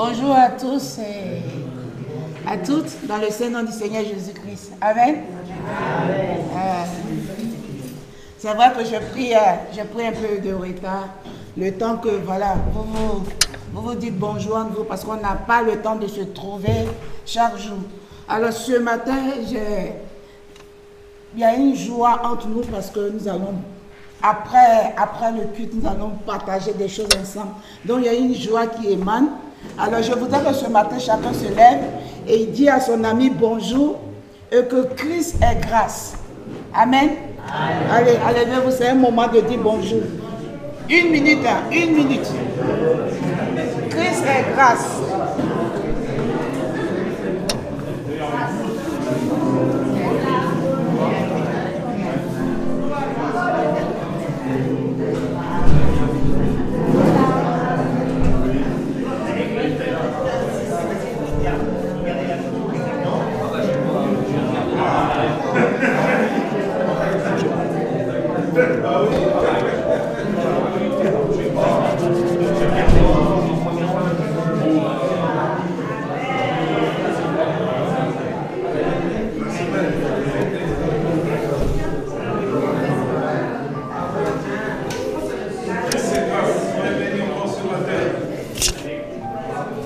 Bonjour à tous et à toutes dans le Saint-Nom du Seigneur Jésus-Christ. Amen. C'est vrai que j'ai pris un peu de retard. Le temps que, voilà, vous dites bonjour à vous parce qu'on n'a pas le temps de se trouver chaque jour. Alors ce matin, il y a une joie entre nous parce que nous allons, après le culte, nous allons partager des choses ensemble. Donc il y a une joie qui émane. Alors je voudrais que ce matin, chacun se lève et il dit à son ami bonjour et que Christ est grâce. Amen. Allez, levez-vous, c'est un moment de dire bonjour. Une minute. Christ est grâce.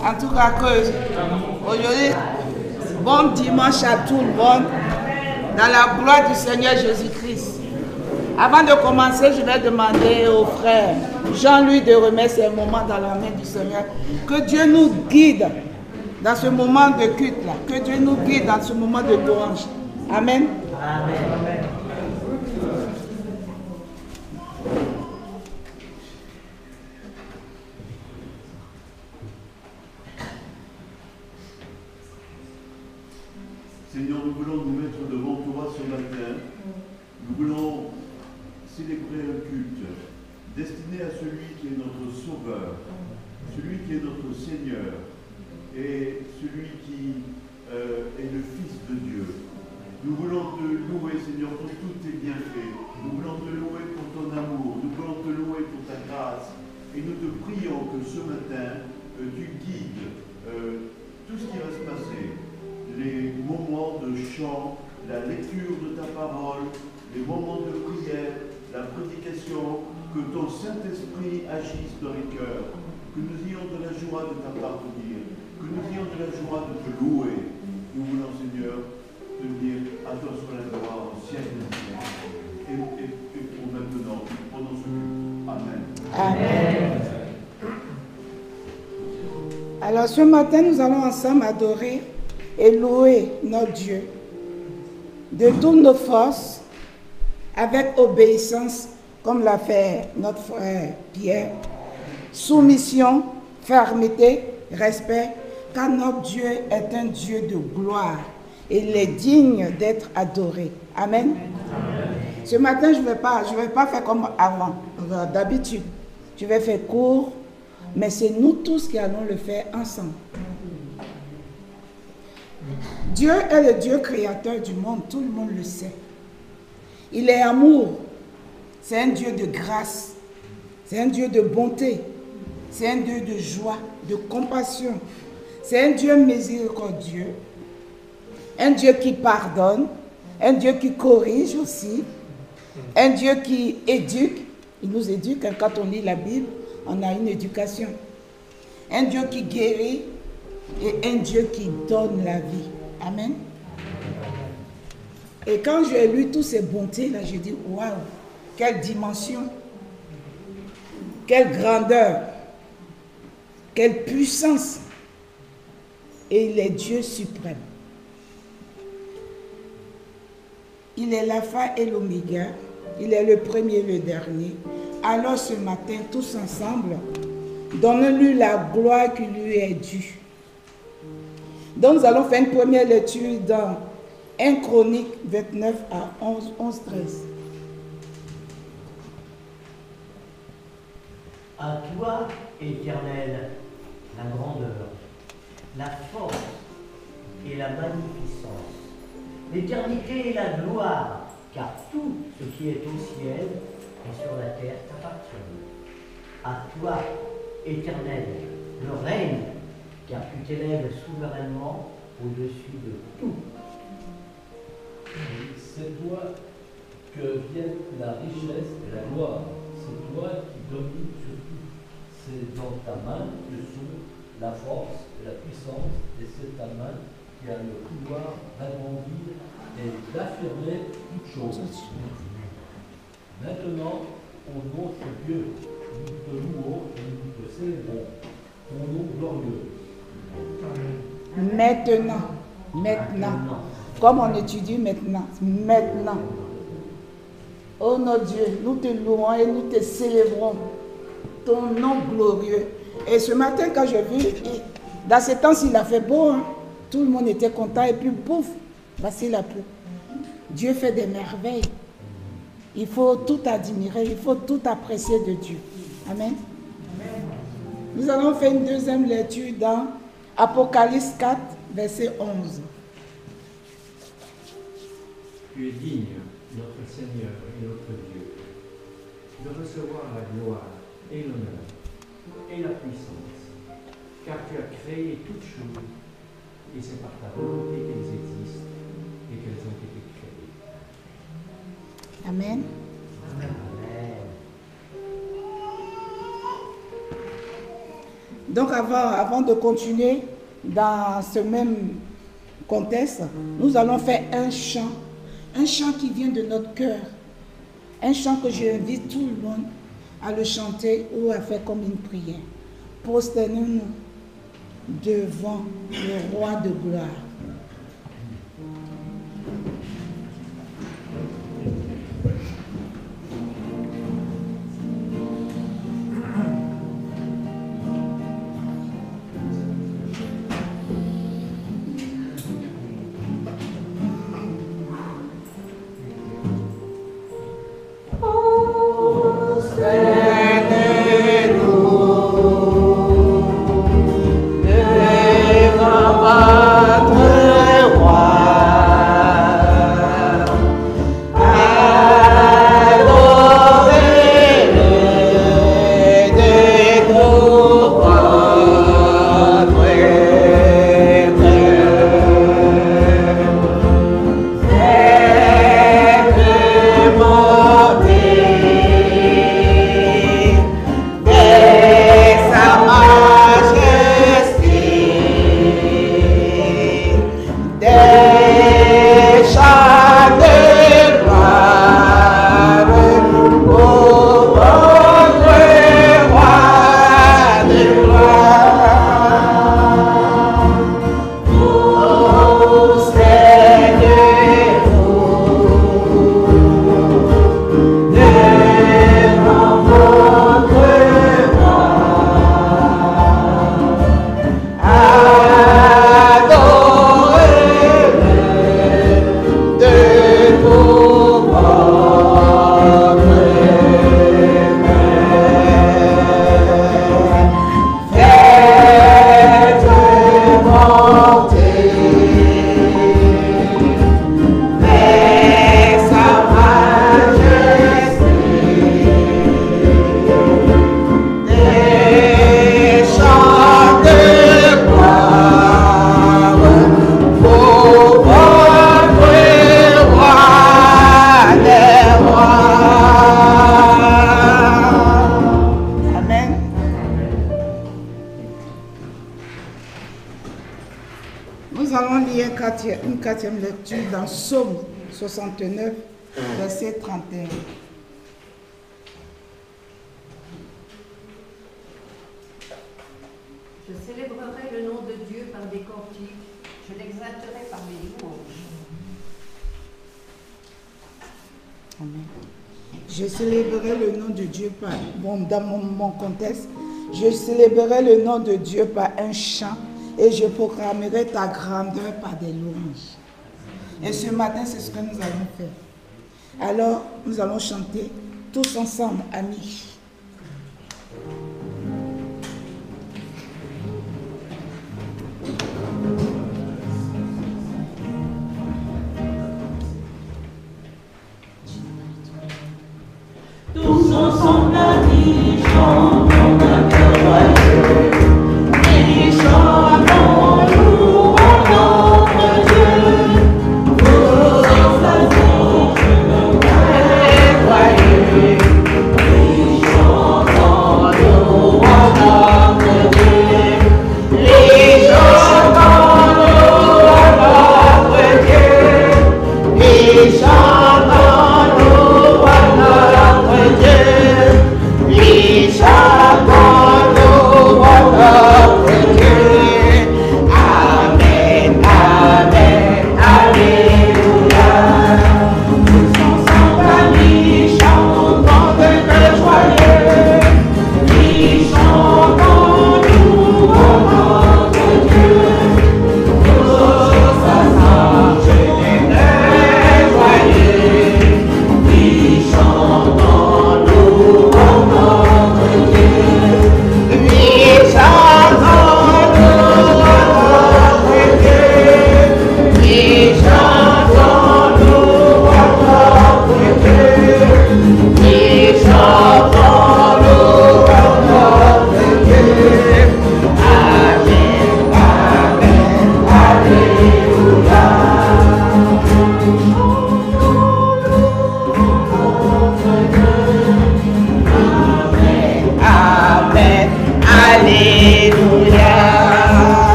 En tout cas, aujourd'hui, bon dimanche à tout le monde, dans la gloire du Seigneur Jésus-Christ. Avant de commencer, je vais demander au frère Jean-Louis de remettre ses moments dans la main du Seigneur. Que Dieu nous guide dans ce moment de culte-là. Que Dieu nous guide dans ce moment de louange. Amen. Amen. Seigneur, nous voulons nous mettre devant toi ce matin. Nous voulons célébrer un culte destiné à celui qui est notre Sauveur, celui qui est notre Seigneur et celui qui est le Fils de Dieu. Nous voulons te louer, Seigneur, pour tous tes bienfaits. Nous voulons te louer pour ton amour. Nous voulons te louer pour ta grâce. Et nous te prions que ce matin, tu guides tout ce qui va se passer. Les moments de chant, la lecture de ta parole, les moments de prière, la prédication, que ton Saint-Esprit agisse dans les cœurs, que nous ayons de la joie de t'appartenir, que nous ayons de la joie de te louer. Nous voulons, Seigneur, te dire à toi soit la gloire au ciel et pour maintenant, pendant ce culte. Amen. Amen. Alors ce matin, nous allons ensemble adorer et louer notre Dieu de toutes nos forces, avec obéissance, comme l'a fait notre frère Pierre, soumission, fermeté, respect, car notre Dieu est un Dieu de gloire et il est digne d'être adoré. Amen. Amen. Ce matin, je ne vais pas faire comme avant, d'habitude. Je vais faire court, mais c'est nous tous qui allons le faire ensemble. Dieu est le Dieu créateur du monde, tout le monde le sait. Il est amour, c'est un Dieu de grâce, c'est un Dieu de bonté, c'est un Dieu de joie, de compassion, c'est un Dieu miséricordieux, un Dieu qui pardonne, un Dieu qui corrige aussi, un Dieu qui éduque, il nous éduque, quand on lit la Bible, on a une éducation, un Dieu qui guérit, et un Dieu qui donne la vie. Amen. Et quand j'ai lu toutes ces bontés-là, j'ai dit, waouh, quelle dimension, quelle grandeur, quelle puissance. Et il est Dieu suprême. Il est l'alpha et l'oméga. Il est le premier et le dernier. Alors ce matin, tous ensemble, donnons-lui la gloire qui lui est due. Donc nous allons faire une première lecture dans 1 Chronique 29 à 11, 13. À toi, Éternel, la grandeur, la force et la magnificence, l'éternité et la gloire, car tout ce qui est au ciel et sur la terre t'appartient. À toi, Éternel, le règne car tu t'élèves souverainement au-dessus de tout. C'est toi que viennent la richesse et la gloire. C'est toi qui domines sur tout. C'est dans ta main que sont la force et la puissance, et c'est ta main qui a le pouvoir d'agrandir et d'affirmer toutes choses. Maintenant, au notre Dieu, nous te louons et nous te célébrons, ton nom glorieux. Maintenant. Comme on étudie maintenant. Oh notre Dieu, nous te louons et nous te célébrons ton nom glorieux. Et ce matin, quand j'ai vu, dans ce temps-ci, il a fait beau, hein? Tout le monde était content et puis pouf, voici la pluie. Dieu fait des merveilles. Il faut tout admirer, il faut tout apprécier de Dieu. Amen. Nous allons faire une deuxième lecture dans Apocalypse 4, verset 11. Tu es digne, notre Seigneur et notre Dieu, de recevoir la gloire et l'honneur et la puissance, car tu as créé toutes choses, et c'est par ta volonté qu'elles existent et qu'elles ont été créées. Amen. Donc avant de continuer dans ce même contexte, nous allons faire un chant qui vient de notre cœur, un chant que j'invite tout le monde à le chanter ou à faire comme une prière. Prosternons-nous devant le roi de gloire. Une quatrième lecture dans Psaume 69, verset 31. Je célébrerai le nom de Dieu par des cantiques, je l'exalterai par mes louanges. Amen. Je célébrerai le nom de Dieu par, dans mon contexte, je célébrerai le nom de Dieu par un chant et je proclamerai ta grandeur par des louanges. Et ce matin, c'est ce que nous allons faire. Alors, nous allons chanter tous ensemble, amis. Tous ensemble, amis, chantons d'un cœur joyeux, et chantons.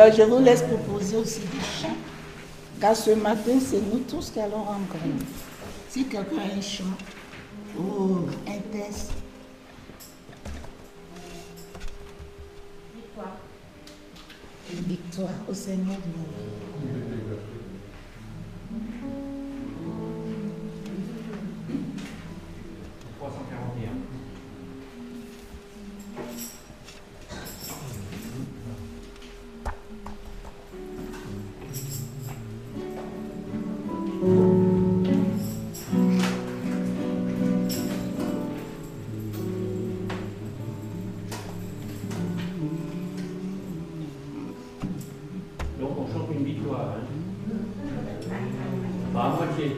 Alors, je vous laisse proposer aussi des chants. Car ce matin, c'est nous tous qui allons rendre grâce. Si quelqu'un a un chant ou un test. Victoire. Victoire au Seigneur du monde. 341. Donc on chante une victoire. Hein. Pas à moitié.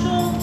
Chante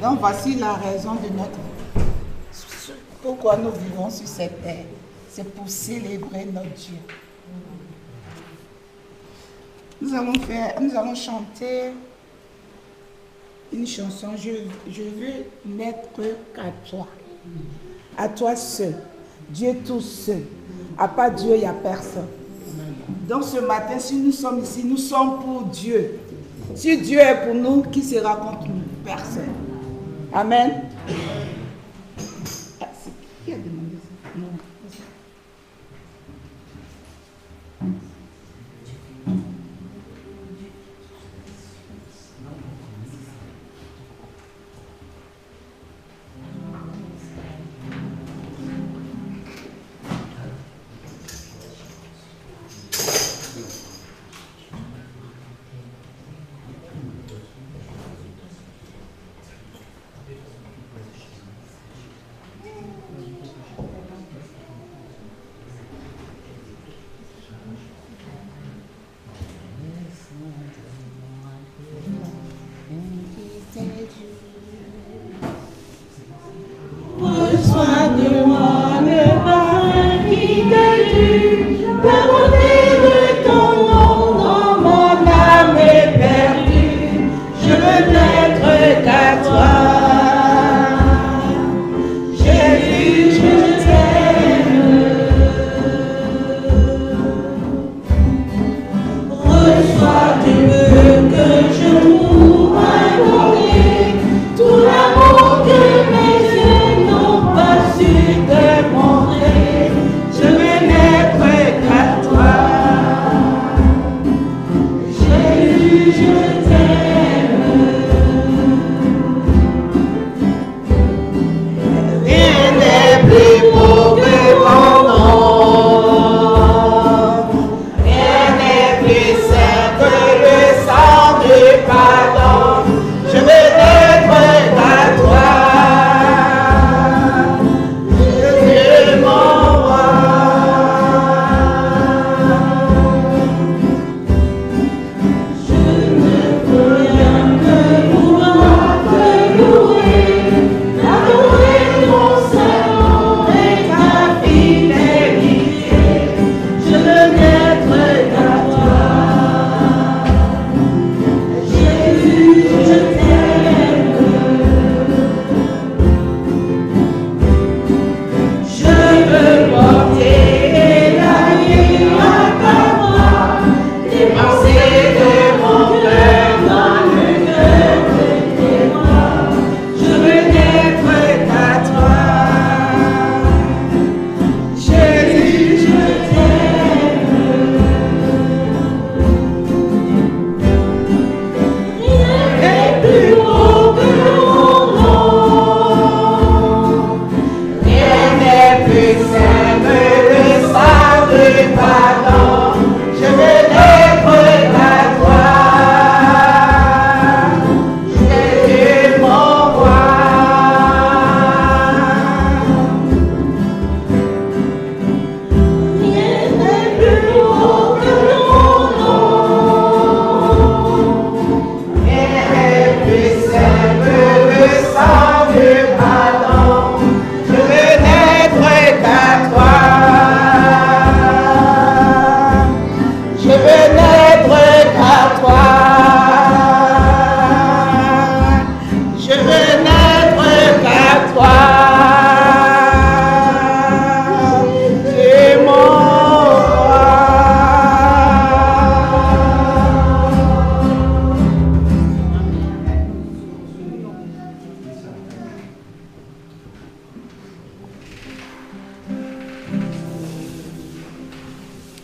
Donc voici la raison de notre vie. Pourquoi nous vivons sur cette terre. C'est pour célébrer notre Dieu. Nous allons chanter une chanson. Je veux n'être qu'à toi. À toi seul. Dieu tout seul. À part Dieu, il n'y a personne. Donc ce matin, si nous sommes ici, nous sommes pour Dieu. Si Dieu est pour nous, qui sera contre nous? Personne. Amen. Ah, c'est qui a demandé ça? Non.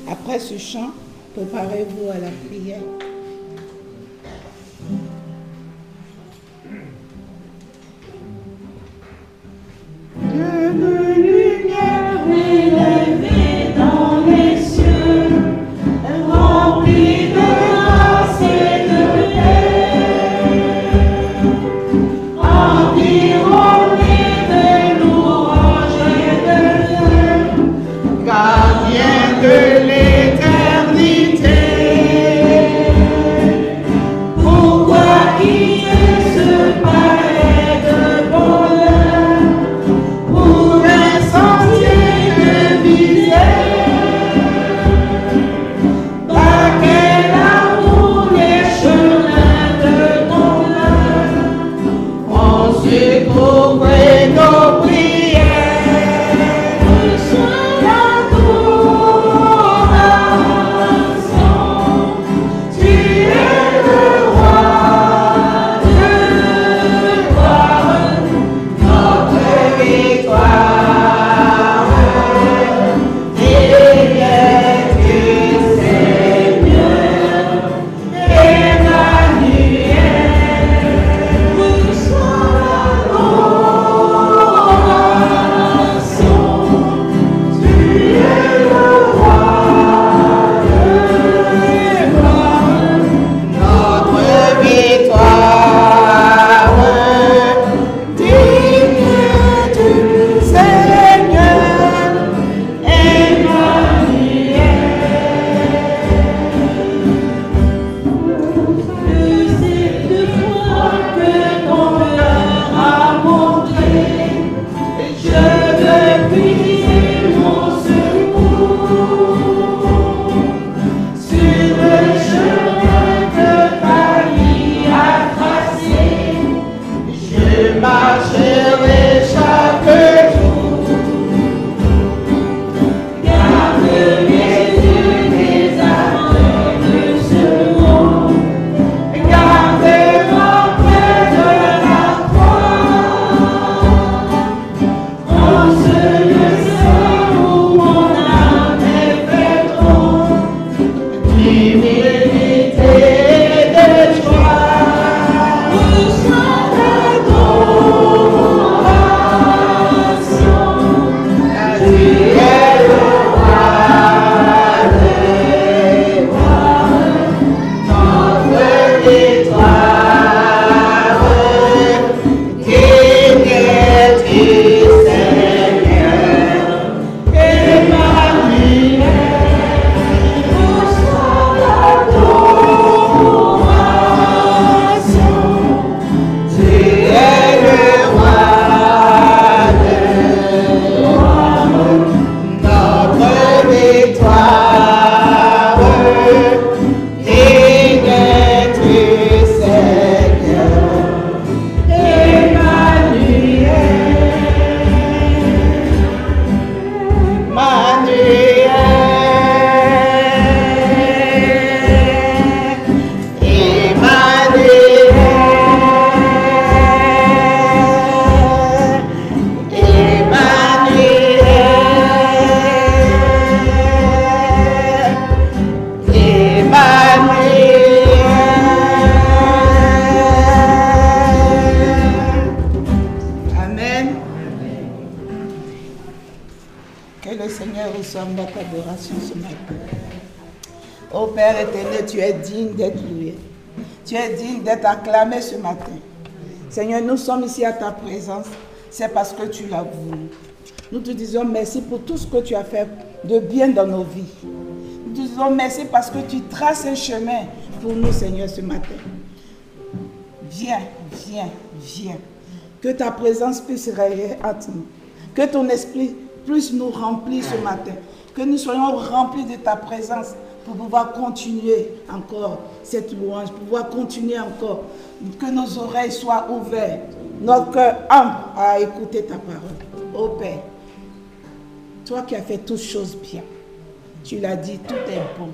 Après ce chant, préparez-vous à la prière. Pourquoi il ne se paraît sommes dans ta adoration ce matin. Ô Père éternel, tu es digne d'être loué. Tu es digne d'être acclamé ce matin. Seigneur, nous sommes ici à ta présence. C'est parce que tu l'as voulu. Nous te disons merci pour tout ce que tu as fait de bien dans nos vies. Nous te disons merci parce que tu traces un chemin pour nous, Seigneur, ce matin. Viens, viens, viens. Que ta présence puisse régner entre nous. Que ton esprit puisse nous remplir ce matin. Que nous soyons remplis de ta présence pour pouvoir continuer encore cette louange, pour pouvoir continuer encore. Que nos oreilles soient ouvertes, notre cœur humble à écouter ta parole. Ô Père, toi qui as fait toutes choses bien, tu l'as dit, tout est bon.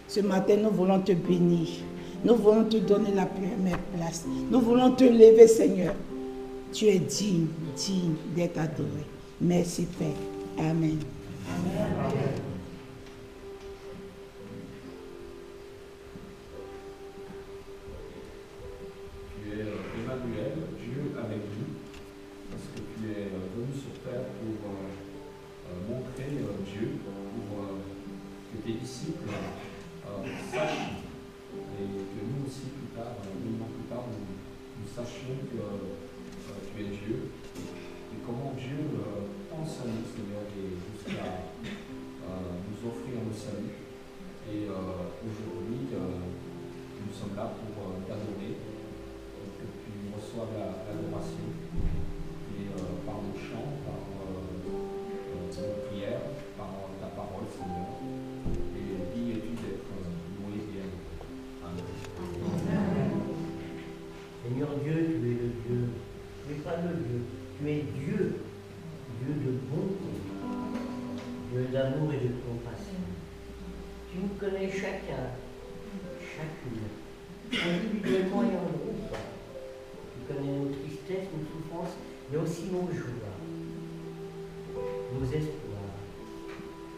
Ce matin, nous voulons te bénir. Nous voulons te donner la première place. Nous voulons te lever, Seigneur. Tu es digne, digne d'être adoré. Merci, Père. Amen. Amen. Tu es Emmanuel, Dieu avec nous, parce que tu es venu sur terre pour montrer Dieu, pour que tes disciples sachent, et que nous aussi plus tard, nous sachions que tu es Dieu, et comment Dieu pense à nous, Seigneur, et jusqu'à nous offrir le salut. Et aujourd'hui, nous sommes là pour t'adorer, que tu reçoives l'adoration, et par nos chants, par nos prières, par ta parole, Seigneur, et dis et tu d'être loué et bien. Amen. Seigneur Dieu, tu es le Dieu, tu n'es pas le Dieu, tu es Dieu, Dieu de bonté, Dieu d'amour et de compassion. Tu nous connais chacun, chacune, individuellement et en groupe. Tu connais nos tristesses, nos souffrances, mais aussi nos joies, nos espoirs.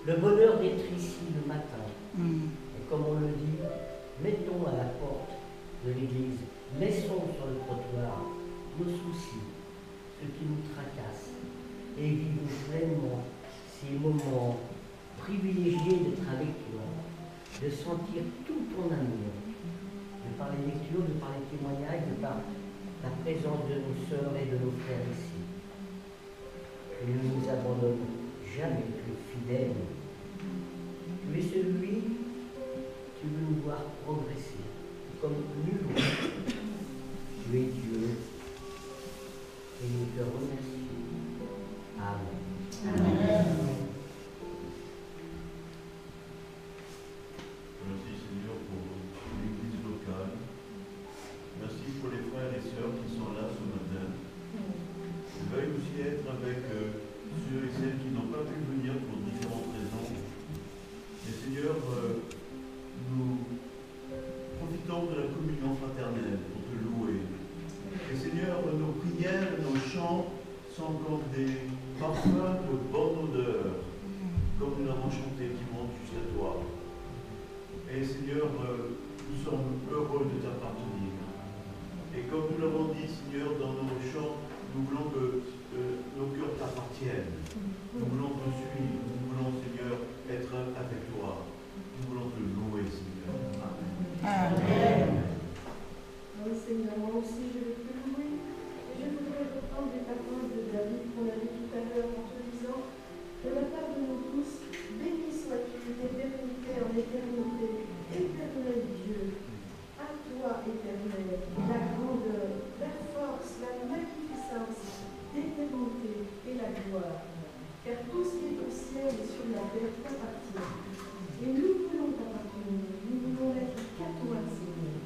Le bonheur d'être ici le matin. Et comme on le dit, mettons à la porte de l'église, laissons sur le trottoir nos soucis, ce qui nous tracasse, et vivons pleinement ces moments privilégiés d'être avec toi, de sentir tout ton amour, de par les lectures, de par les témoignages, de par la présence de nos sœurs et de nos frères ici. Tu ne nous abandonnes jamais, tu es fidèle. Tu es celui qui veut nous voir progresser, comme nul autre. Tu es Dieu, et nous te remercions. Amen. Amen. Merci Seigneur pour l'église locale. Merci pour les frères et sœurs qui sont là ce matin. Je veuille aussi être avec ceux et celles qui n'ont pas pu venir pour différentes raisons. Mais Seigneur, nous profitons de la communion fraternelle pour te louer. Et Seigneur, nos prières, nos chants sont comme des parfums de bonne odeur, comme nous l'avons chanté, qui montent jusqu'à toi. Et Seigneur, nous sommes heureux de t'appartenir. Et comme nous l'avons dit, Seigneur, dans nos chants, nous voulons que nos cœurs t'appartiennent. Nous voulons te suivre. Nous voulons, Seigneur, être avec toi. Nous voulons te louer, Seigneur. Amen. Amen. Oui, Seigneur, moi aussi je vais te louer. Et je voudrais reprendre les paroles de David qu'on a dit tout à l'heure en te disant, de la part de nous tous, béni sois-tu d'éternité en éternité, éternel Dieu. À toi, éternel, la grandeur, la force, la magnificence, l'éternité et la gloire. Car tout ce qui est au ciel et sur la terre t'appartient. Et nous voulons t'appartenir, nous voulons être qu'à toi, Seigneur.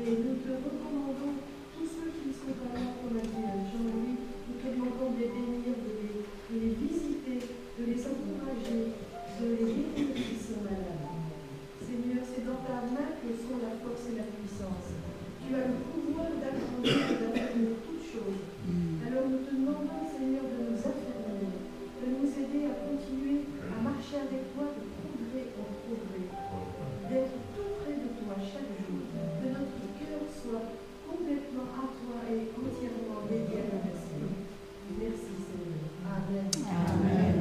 Et nous te recommandons, tous ceux qui sont là, comme a dit Jean-Louis, nous te demandons de les bénir, de les visiter, de les encourager, de les guérir qui sont malades. Seigneur, c'est dans ta main que sont la force et la puissance. Tu as le pouvoir d'agrandir et d'affermir toutes choses. Alors nous te demandons, Seigneur, de nous affermir, de nous aider à continuer à marcher avec toi de progrès en progrès, d'être tout près de toi chaque jour, que notre cœur soit complètement à toi et entièrement dédié à la nation. Merci Seigneur. Amen. Amen.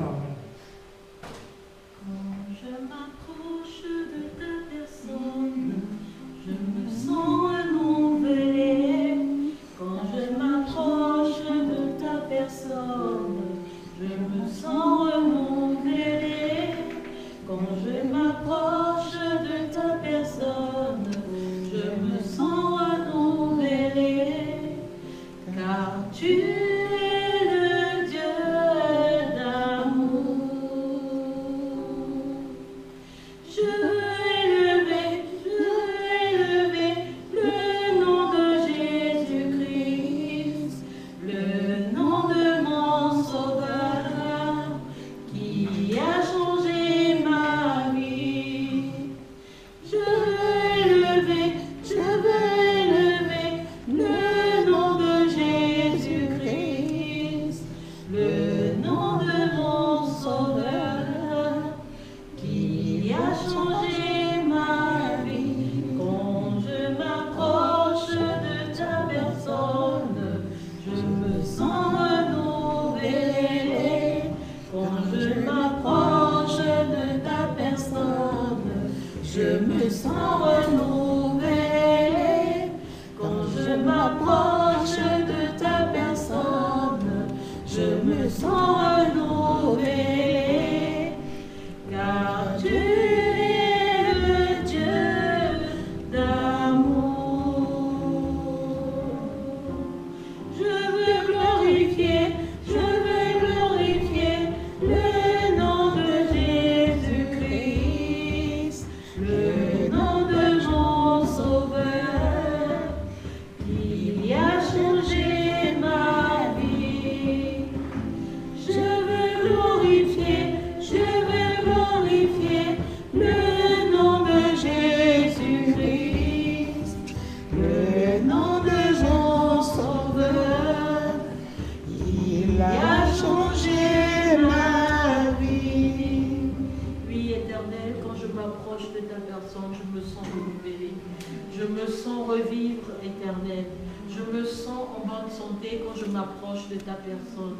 vivre éternel. Je me sens en bonne santé quand je m'approche de ta personne.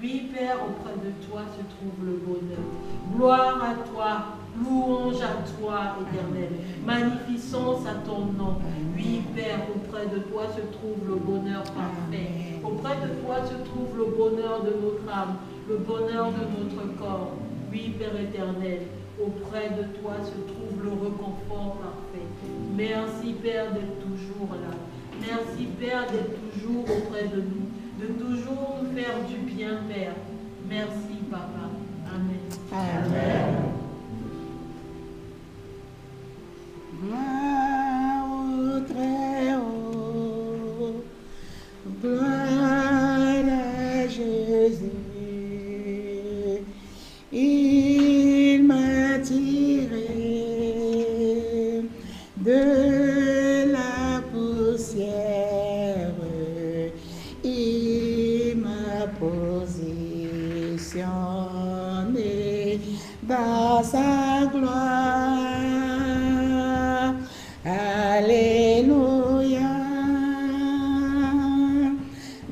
Oui, Père, auprès de toi se trouve le bonheur. Gloire à toi, louange à toi, éternel. Magnificence à ton nom. Oui, Père, auprès de toi se trouve le bonheur parfait. Auprès de toi se trouve le bonheur de notre âme, le bonheur de notre corps. Oui, Père éternel, auprès de toi se trouve le réconfort parfait. Merci, Père, d'être toujours là. Merci, Père, d'être toujours auprès de nous, de toujours nous faire du bien, Père. Merci, Papa. Amen. Amen. Gloire au Très-Haut, gloire à Jésus. Il m'a tiré de la poussière, il m'a positionné dans sa gloire. Alléluia.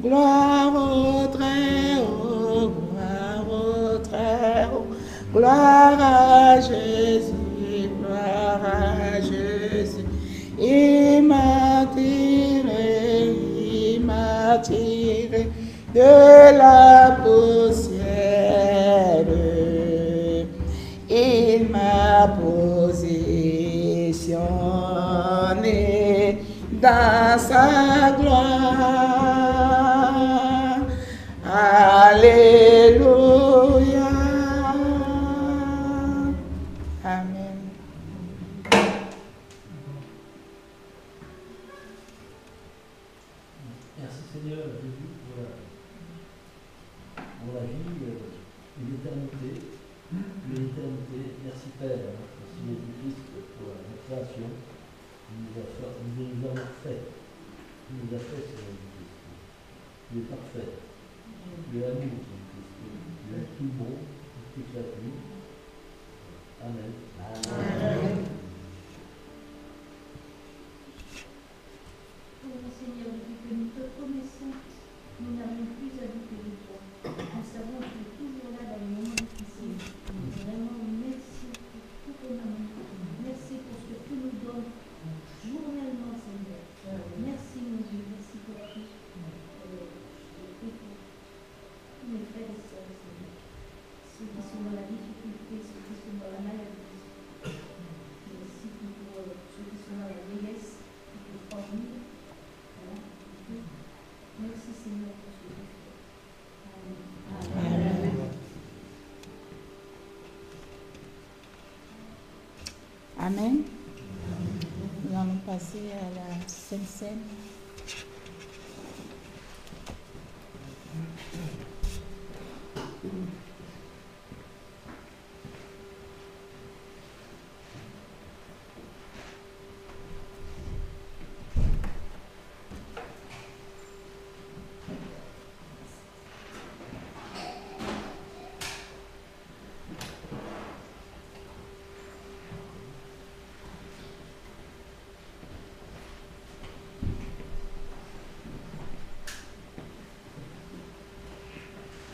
Gloire au Très-Haut, gloire au Très-Haut, gloire à Jésus, gloire à Jésus. Il m'a tiré de la poussière. Il m'a positionné dans sa gloire. Alléluia. Amen. Merci Seigneur Jésus pour la vie et l'éternité. Merci Père, merci Jésus-Christ pour la création. Nous avons fait. Tu nous as fait, Seigneur Jésus-Christ. Tu es parfait. Tu es amour, Jésus-Christ. Tu es tout bon, tout éclaté. Amen. Amen. Seigneur, depuis que nous te connaissons, nous n'avons plus à douter de toi. Nous savons que tu es toujours là dans les moments difficiles. Vraiment, merci pour tout ton amour. Merci pour ce que tu nous donnes journellement, Seigneur. Merci, mon Dieu. Merci pour tout. Tous mes frères et sœurs, Seigneur. Ceux qui sont dans la difficulté, ceux qui sont dans la maladie. Merci pour ceux qui sont dans la vieillesse, qui te croient venir. Merci Seigneur pour ce que tu fais. Amen. Amen. Nous allons passer à la Sainte Seine.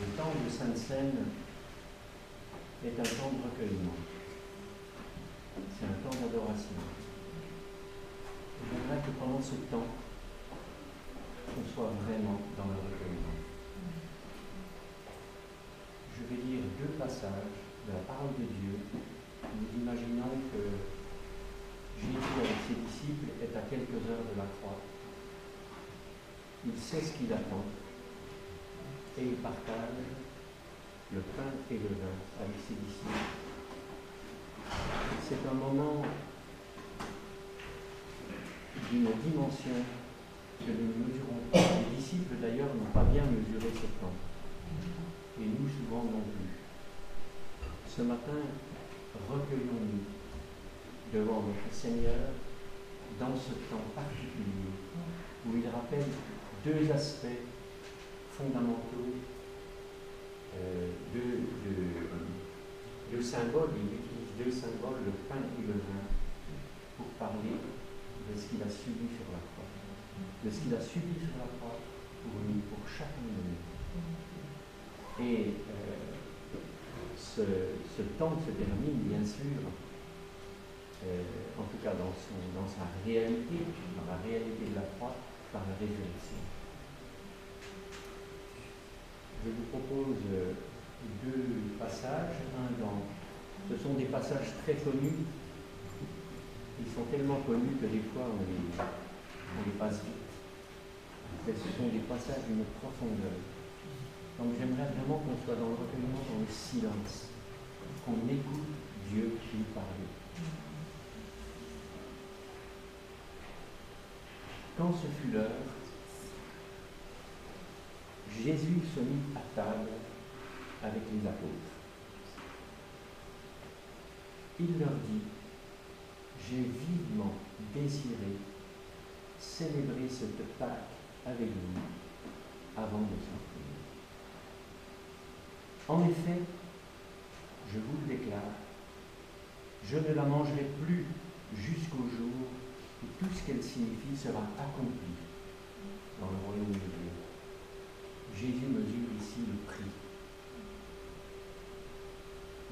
Le temps de Sainte-Seine est un temps de recueillement. C'est un temps d'adoration. J'aimerais que pendant ce temps, on soit vraiment dans le recueillement. Je vais lire 2 passages de la parole de Dieu. Nous imaginons que Jésus avec ses disciples est à quelques heures de la croix. Il sait ce qu'il attend. Et il partage le pain et le vin avec ses disciples. C'est un moment d'une dimension que nous ne mesurons pas. Les disciples d'ailleurs n'ont pas bien mesuré ce temps. Et nous souvent non plus. Ce matin, recueillons-nous devant notre Seigneur dans ce temps particulier où il rappelle 2 aspects fondamentaux, 2 symboles. Il utilise 2 symboles, le pain et le vin, pour parler de ce qu'il a subi sur la croix. de ce qu'il a subi sur la croix pour nous, pour chacun de nous. Et ce temps se termine, bien sûr, en tout cas dans sa réalité, dans la réalité de la croix, par la résurrection. Je vous propose deux passages. Ce sont des passages très connus. Ils sont tellement connus que des fois on les passe vite. Mais ce sont des passages d'une profondeur. Donc j'aimerais vraiment qu'on soit dans le recueillement, dans le silence, qu'on écoute Dieu nous parler. Quand ce fut l'heure, Jésus se mit à table avec les apôtres. Il leur dit: j'ai vivement désiré célébrer cette Pâque avec vous avant de sortir. En effet, je vous le déclare, je ne la mangerai plus jusqu'au jour où tout ce qu'elle signifie sera accompli dans le royaume de Dieu. Jésus mesure ici le prix.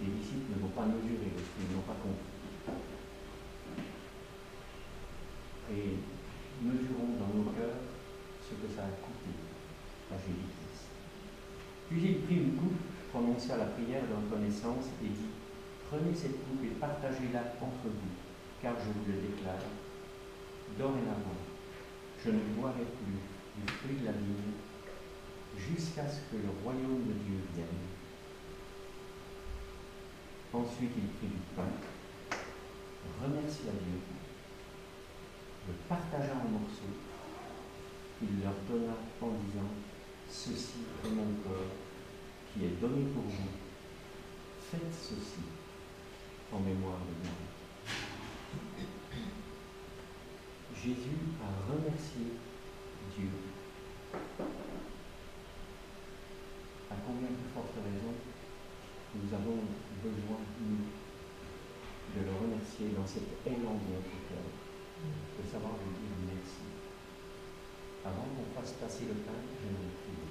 Les disciples ne vont pas mesurer parce qu'ils n'ont pas compris. Et mesurons dans nos cœurs ce que ça a coûté à Jésus-Christ. Puis il prit une coupe, prononça la prière de reconnaissance et dit: prenez cette coupe et partagez-la entre vous, car je vous le déclare, dorénavant, je ne boirai plus du fruit de la vigne jusqu'à ce que le royaume de Dieu vienne. Ensuite, il prit du pain, remercia Dieu, le partagea en morceaux, il leur donna en disant: ceci est mon corps qui est donné pour vous. Faites ceci en mémoire de moi. Jésus a remercié Dieu. À combien de forte raison nous avons besoin, nous, de le remercier dans cet élan de notre cœur, de savoir lui dire merci. Avant qu'on fasse passer le pain, j'aimerais prier.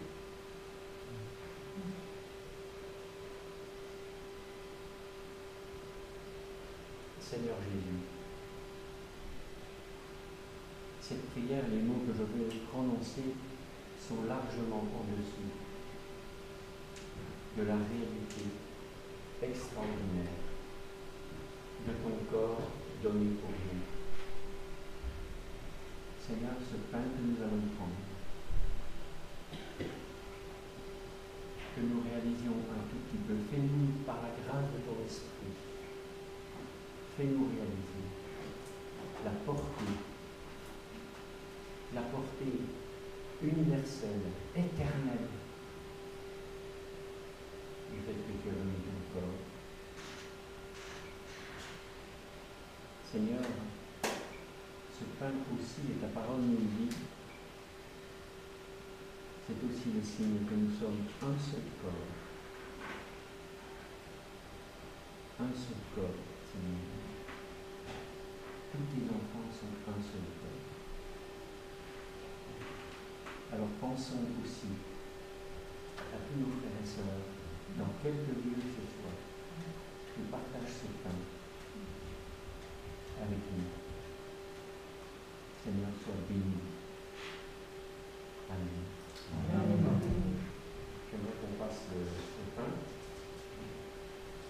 Seigneur Jésus, cette prière, les mots que je vais prononcer sont largement en-dessous de la réalité extraordinaire de ton corps donné pour nous. Seigneur, ce pain que nous allons prendre, que nous réalisions un tout petit peu, fais-nous par la grâce de ton esprit, fais-nous réaliser la portée universelle, éternelle du fait que tu as donné ton corps. Seigneur, ce pain aussi, et ta parole nous dit, c'est aussi le signe que nous sommes un seul corps. Un seul corps, Seigneur. Tous tes enfants sont un seul corps. Alors pensons aussi à tous nos frères et sœurs, dans quelque lieu que ce soit, qui partagent ce pain avec nous. Seigneur, sois béni. Amen. J'aimerais qu'on passe le pain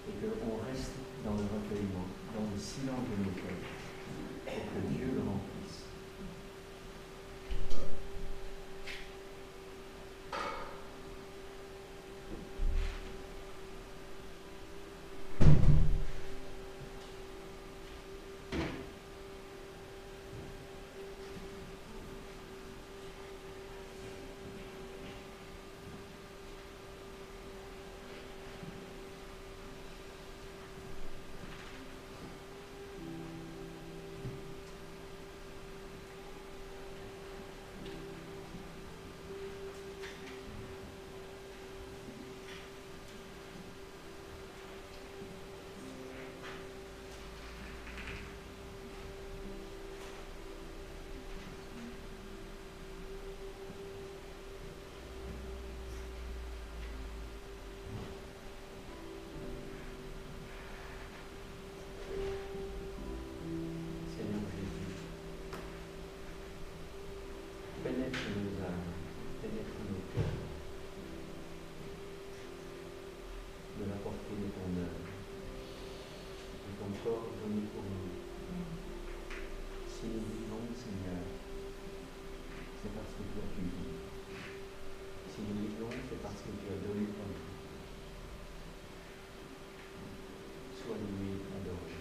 et qu'on reste dans le recueillement, dans le silence de nos cœurs, pour que Dieu le remplisse. pénètre nos âmes, pénètre nos cœurs, de la portée de ton œuvre, de ton corps donné pour nous. Si nous vivons, Seigneur, c'est parce que toi tu vis. Si nous vivons, c'est parce que tu as donné ton vie. Sois loué, adoré.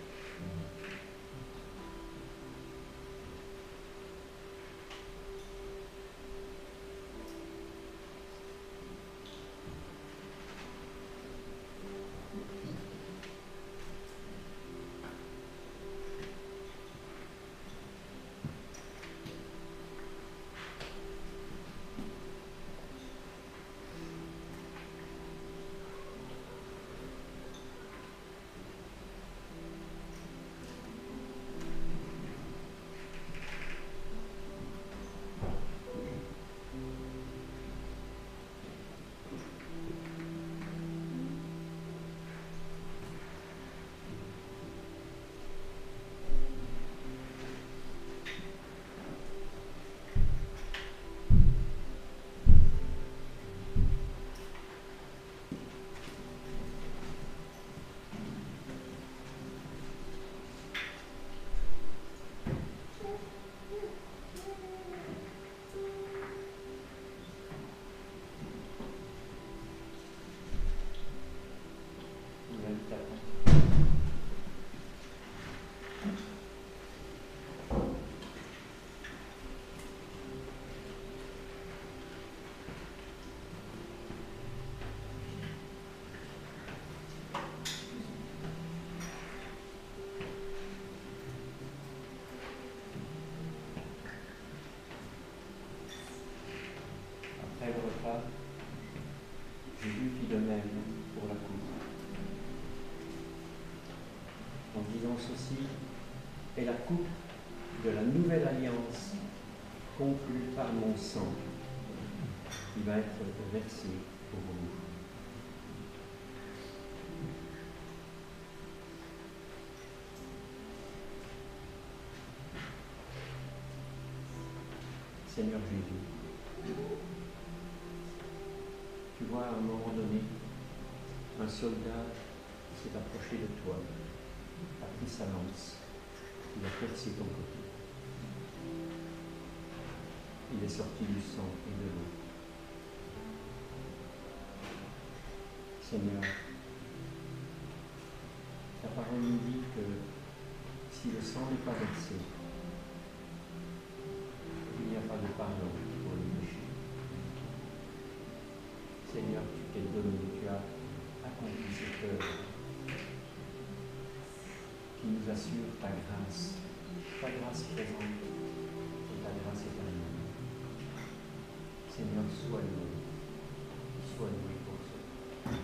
Après le repas, Jésus fit de même pour la coupe. En disant ceci, est la coupe de la nouvelle alliance conclue par mon sang, qui va être versé pour vous. Seigneur Jésus, tu vois à un moment donné, un soldat s'est approché de toi, a pris sa lance, il a percé ton côté. Il est sorti du sang et de l'eau. Seigneur, ta parole nous dit que si le sang n'est pas versé, il n'y a pas de pardon pour les péchés. Seigneur, tu t'es donné, tu as accompli cette œuvre qui nous assure ta grâce présente et ta grâce éternelle. Seigneur, sois loué pour cela.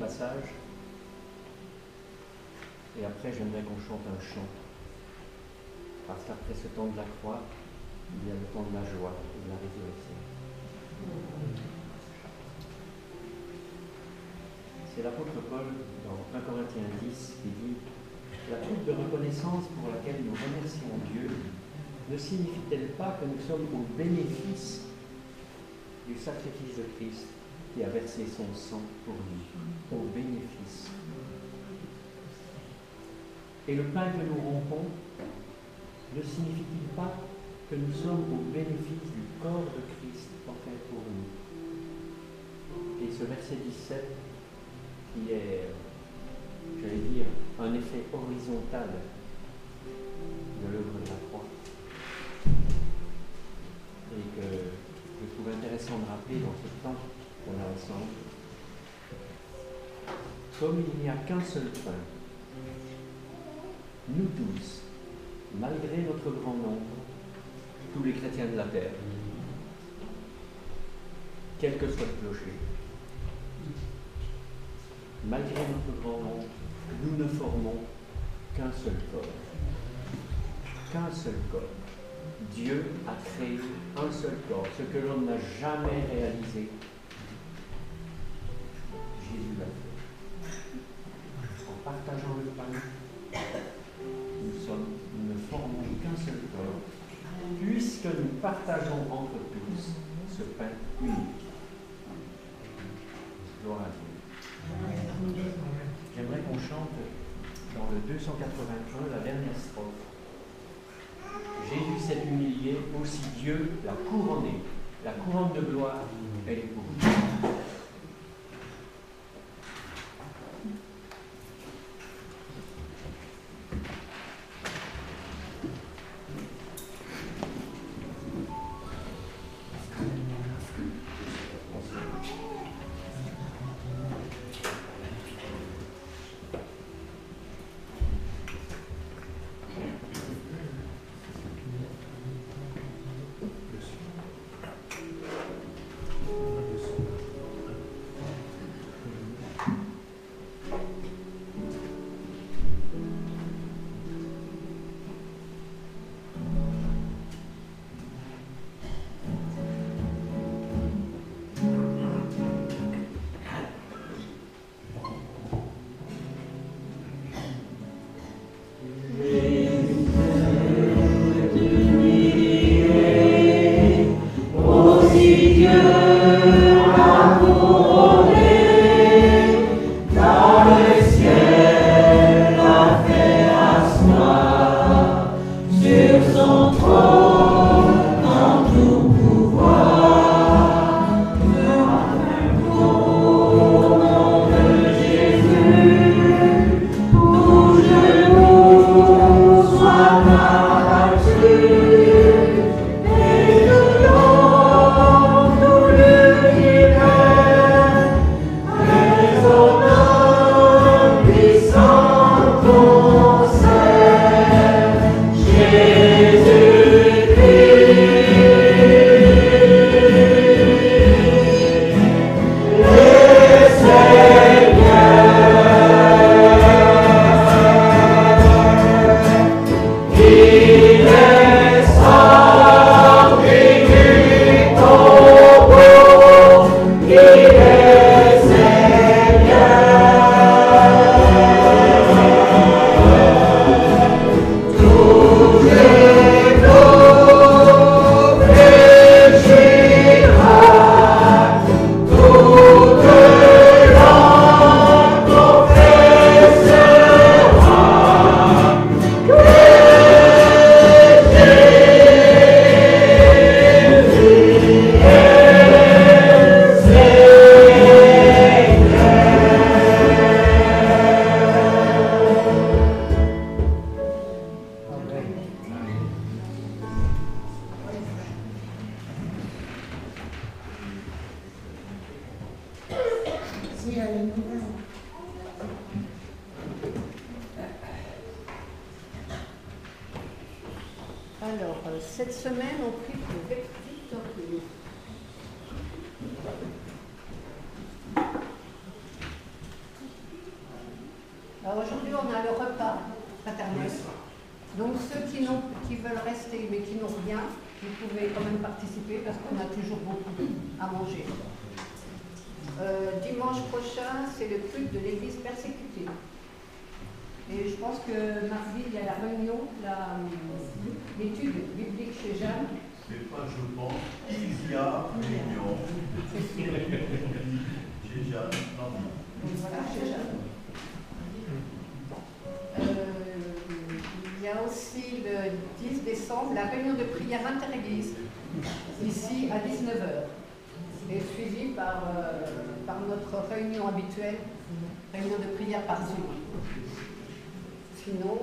passage. Et après, j'aimerais qu'on chante un chant. Parce qu'après ce temps de la croix, il y a le temps de la joie et de la résurrection. C'est l'apôtre Paul, dans 1 Corinthiens 10, qui dit « La troupe de reconnaissance pour laquelle nous remercions Dieu ne signifie-t-elle pas que nous sommes au bénéfice du sacrifice de Christ qui a versé son sang pour nous, au bénéfice. Et le pain que nous rompons ne signifie-t-il pas que nous sommes au bénéfice du corps de Christ offert pour nous? Et ce verset 17, qui est, j'allais dire, un effet horizontal de l'œuvre de la croix, et que je trouve intéressant de rappeler dans ce temps qu'on a ensemble. Comme il n'y a qu'un seul pain, nous tous, malgré notre grand nombre, tous les chrétiens de la terre, quel que soit le clocher, malgré notre grand nombre, nous ne formons qu'un seul corps. Qu'un seul corps. Dieu a créé un seul corps, ce que l'homme n'a jamais réalisé. Jésus l'a fait. En partageant le pain, nous ne formons qu'un seul corps, puisque nous partageons entre tous ce pain unique. Gloire à Dieu. J'aimerais qu'on chante dans le 281, la dernière strophe. Jésus s'est humilié, aussi Dieu l'a couronné. La couronne de gloire, elle est pour nous. Cette semaine, on prie pour Victor Hugo. Alors aujourd'hui, on a le repas fraternel. Donc ceux qui veulent rester mais qui n'ont rien, vous pouvez quand même participer parce qu'on a toujours beaucoup à manger. Dimanche prochain, c'est le culte de l'église persécutée. Et je pense que mardi, il y a la réunion, l'étude biblique chez Jeanne. C'est pas je pense, il y a réunion. Chez Jeanne, mardi. Donc voilà, chez Jeanne. Il y a aussi le 10 décembre la réunion de prière inter-église, ici à 19h, et suivie par notre réunion habituelle, réunion de prière par Zoom. Sinon,